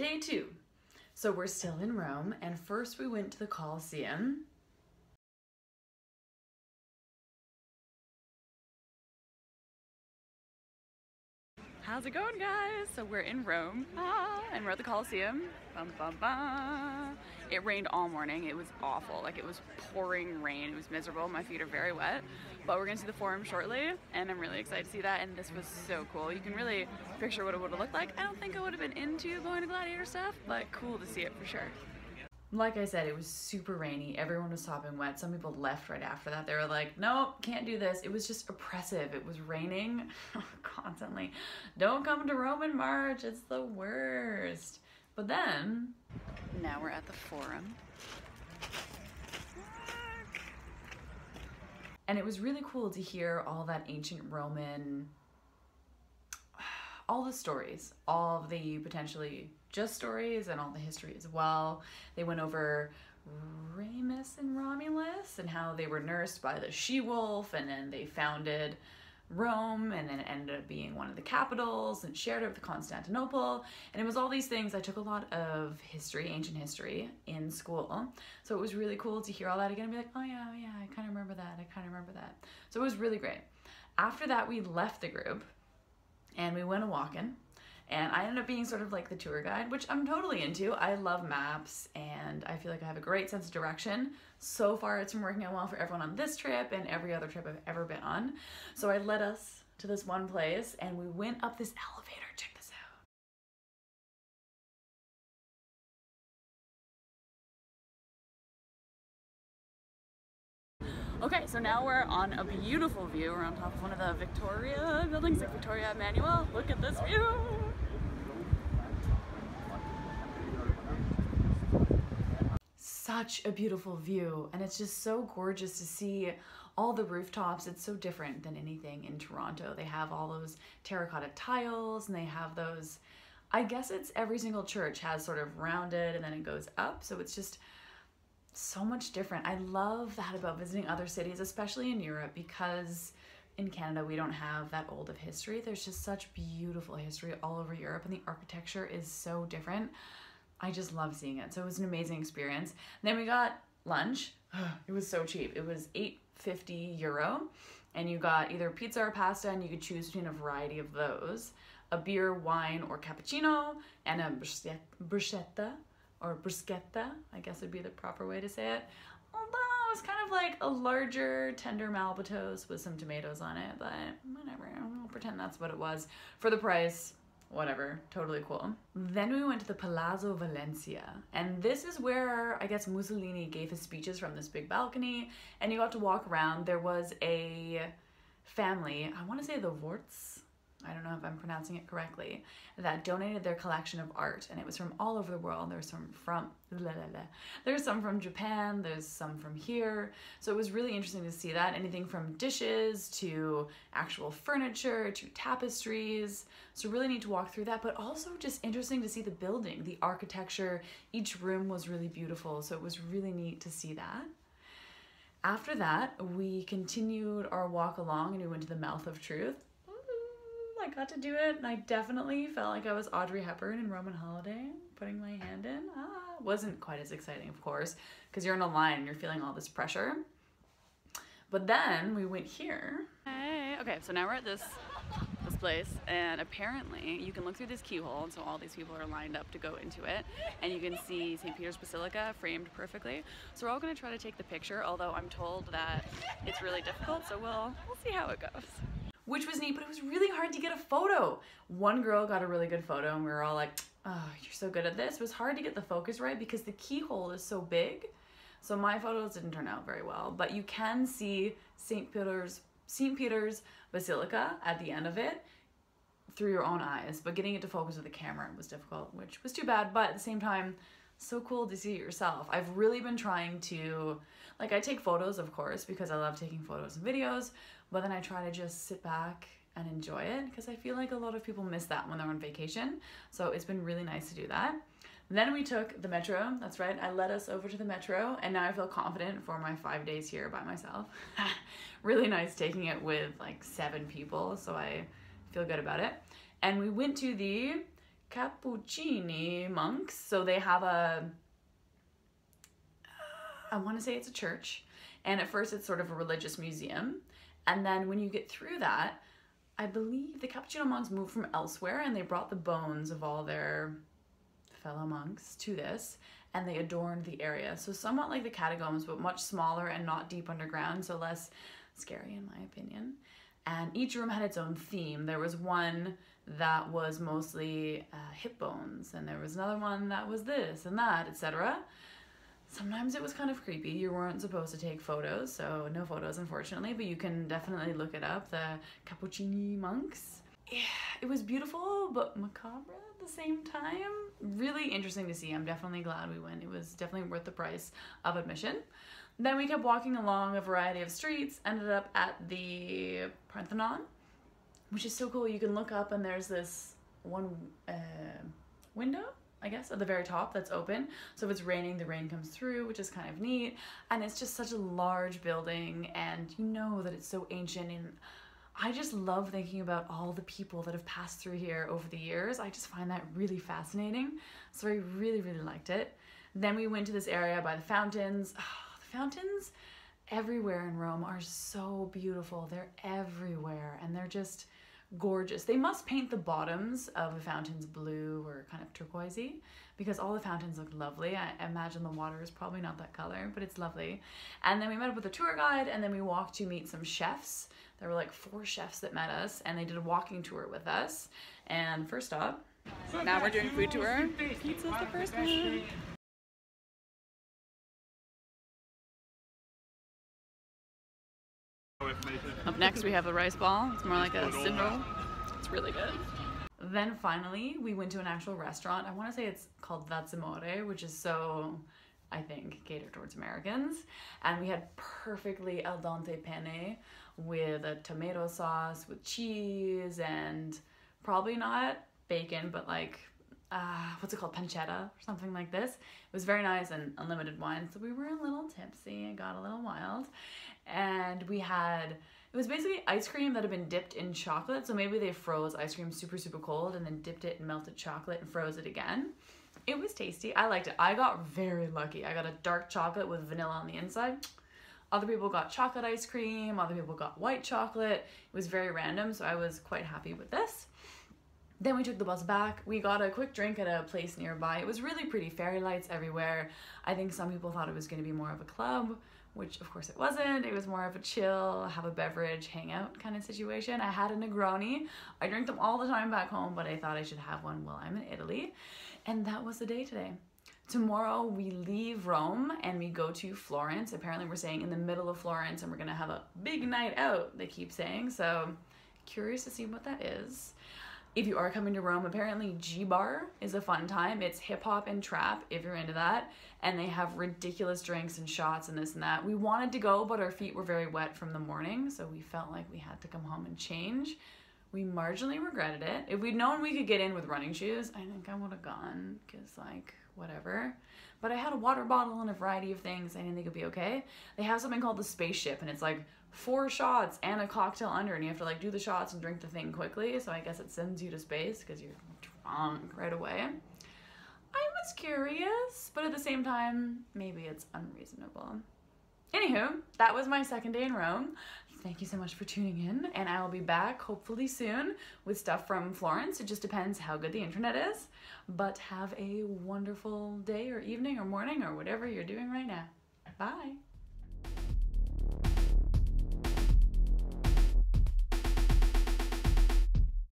Day 2. So we're still in Rome, and first we went to the Colosseum. How's it going, guys? So we're in Rome, and we're at the Colosseum. Bum, bum, bum. It rained all morning. It was awful. Like, it was pouring rain. It was miserable. My feet are very wet. But we're gonna see the Forum shortly, and I'm really excited to see that. And this was so cool. You can really picture what it would have looked like. I don't think I would have been into going to gladiator stuff, but cool to see it for sure. Like I said, it was super rainy. Everyone was sopping wet. Some people left right after that. They were like, nope, can't do this. It was just oppressive. It was raining constantly. Don't come to Rome in March. It's the worst. But then, now we're at the Forum. And it was really cool to hear all that ancient Roman, all the stories, all of the potentially just stories and all the history as well. They went over Remus and Romulus and how they were nursed by the she-wolf, and then they founded Rome, and then it ended up being one of the capitals and shared it with Constantinople. And it was all these things. I took a lot of history, ancient history in school. So it was really cool to hear all that again and be like, oh yeah, I kind of remember that. I kind of remember that. So it was really great. After that, we left the group and we went walking. And I ended up being sort of like the tour guide, which I'm totally into. I love maps, and I feel like I have a great sense of direction. So far, it's been working out well for everyone on this trip and every other trip I've ever been on. So I led us to this one place, and we went up this elevator. Check this out. Okay, so now we're on a beautiful view. We're on top of one of the Victoria buildings, like Victoria Emmanuel. Look at this view. Such a beautiful view, and it's just so gorgeous to see all the rooftops. It's so different than anything in Toronto. They have all those terracotta tiles, and they have those, I guess it's every single church has sort of rounded and then it goes up, so it's just so much different. I love that about visiting other cities, especially in Europe, because in Canada we don't have that old of history. There's just such beautiful history all over Europe, and the architecture is so different. I just love seeing it. So it was an amazing experience. Then we got lunch. It was so cheap. It was €8.50, and you got either pizza or pasta, and you could choose between a variety of those. A beer, wine, or cappuccino, and a bruschetta, or bruschetta, I guess would be the proper way to say it. Although it was kind of like a larger, tender Malbatos with some tomatoes on it, but whatever, I'll pretend that's what it was. For the price, whatever, totally cool. Then we went to the Palazzo Valencia, and this is where I guess Mussolini gave his speeches from this big balcony, and you got to walk around. There was a family, I want to say the Worts, I don't know if I'm pronouncing it correctly, that donated their collection of art, and it was from all over the world. There's some from Japan, there's some from here. So it was really interesting to see that. Anything from dishes to actual furniture to tapestries. So really need to walk through that, but also just interesting to see the building, the architecture. Each room was really beautiful, so it was really neat to see that. After that, we continued our walk along and we went to the Mouth of Truth. I got to do it, and I definitely felt like I was Audrey Hepburn in Roman Holiday, putting my hand in. Wasn't quite as exciting, of course, because you're in a line and you're feeling all this pressure. But then we went here. Hey, okay, so now we're at this place, and apparently you can look through this keyhole, and so all these people are lined up to go into it, and you can see St. Peter's Basilica framed perfectly. So we're all going to try to take the picture, although I'm told that it's really difficult, so we'll see how it goes. Which was neat, but it was really hard to get a photo. One girl got a really good photo, and we were all like, oh, you're so good at this. It was hard to get the focus right because the keyhole is so big. So my photos didn't turn out very well, but you can see St. Peter's Basilica at the end of it through your own eyes, but getting it to focus with the camera was difficult, which was too bad, but at the same time, so cool to see it yourself. I've really been trying to, like, I take photos, of course, because I love taking photos and videos, but then I try to just sit back and enjoy it, because I feel like a lot of people miss that when they're on vacation. So it's been really nice to do that. Then we took the metro. That's right, I led us over to the metro, and now I feel confident for my 5 days here by myself. Really nice taking it with like 7 people, so I feel good about it. And we went to the Capuchin monks. So they have I want to say it's a church. And at first it's sort of a religious museum. And then when you get through that, I believe the Capuchin monks moved from elsewhere and they brought the bones of all their fellow monks to this, and they adorned the area. So somewhat like the catacombs, but much smaller and not deep underground, so less scary in my opinion. And each room had its own theme. There was one that was mostly hip bones, and there was another one that was this and that, etc. Sometimes it was kind of creepy. You weren't supposed to take photos, so no photos unfortunately, but you can definitely look it up, the Capuchin monks. Yeah, it was beautiful, but macabre at the same time. Really interesting to see. I'm definitely glad we went. It was definitely worth the price of admission. Then we kept walking along a variety of streets, ended up at the Parthenon, which is so cool. You can look up and there's this one window, I guess, at the very top that's open. So if it's raining, the rain comes through, which is kind of neat. And it's just such a large building, and you know that it's so ancient, and I just love thinking about all the people that have passed through here over the years. I just find that really fascinating. So I really, really liked it. Then we went to this area by the fountains. Oh, the fountains everywhere in Rome are so beautiful. They're everywhere and they're just gorgeous. They must paint the bottoms of the fountains blue or kind of turquoisey because all the fountains look lovely. I imagine the water is probably not that color, but it's lovely. And then we met up with a tour guide, and then we walked to meet some chefs. There were like 4 chefs that met us, and they did a walking tour with us. And first stop, now we're doing food tour. Pizza's the first one. Up next we have the rice ball. It's more like a cinder. It's really good. Then finally we went to an actual restaurant. I want to say it's called Vatican, which is so, I think, catered towards Americans. And we had perfectly al dente penne with a tomato sauce with cheese and probably not bacon, but like what's it called, pancetta or something like this. It was very nice, and unlimited wine, so we were a little tipsy and got a little wild. And we had, it was basically ice cream that had been dipped in chocolate. So maybe they froze ice cream super, super cold and then dipped it in melted chocolate and froze it again. It was tasty. I liked it. I got very lucky. I got a dark chocolate with vanilla on the inside. Other people got chocolate ice cream. Other people got white chocolate. It was very random, so I was quite happy with this. Then we took the bus back. We got a quick drink at a place nearby. It was really pretty, fairy lights everywhere. I think some people thought it was going to be more of a club, which of course it wasn't. It was more of a chill, have a beverage, hang out kind of situation. I had a Negroni. I drink them all the time back home, but I thought I should have one while I'm in Italy. And that was the day today. Tomorrow we leave Rome and we go to Florence. Apparently we're staying in the middle of Florence and we're gonna have a big night out, they keep saying. So curious to see what that is. If you are coming to Rome, apparently G-Bar is a fun time. It's hip hop and trap if you're into that. And they have ridiculous drinks and shots and this and that. We wanted to go, but our feet were very wet from the morning, so we felt like we had to come home and change. We marginally regretted it. If we'd known we could get in with running shoes, I think I would have gone, because like, whatever. But I had a water bottle and a variety of things. I didn't think it'd be okay. They have something called the spaceship, and it's like 4 shots and a cocktail under, and you have to like do the shots and drink the thing quickly. So I guess it sends you to space because you're drunk right away. I was curious, but at the same time, maybe it's unreasonable. Anywho, that was my second day in Rome. Thank you so much for tuning in, and I will be back hopefully soon with stuff from Florence. It just depends how good the internet is, but have a wonderful day or evening or morning or whatever you're doing right now. Bye.